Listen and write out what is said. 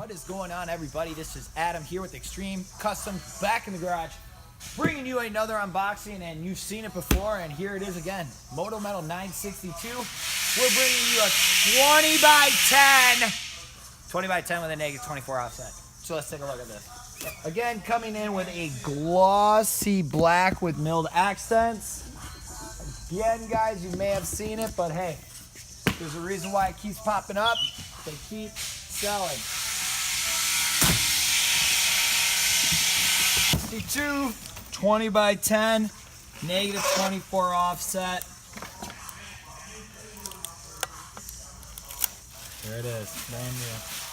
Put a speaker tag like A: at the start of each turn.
A: What is going on, everybody? This is Adam here with Extreme Custom, back in the garage, bringing you another unboxing, and you've seen it before, and here it is again. Moto Metal 962. We're bringing you a 20 by 10. 20 by 10 with a negative 24 offset. So let's take a look at this. Again, coming in with a glossy black with milled accents. Again, guys, you may have seen it, but hey, there's a reason why it keeps popping up. They keep selling. 62, 20 by 10, negative 24 offset. There it is, brand new.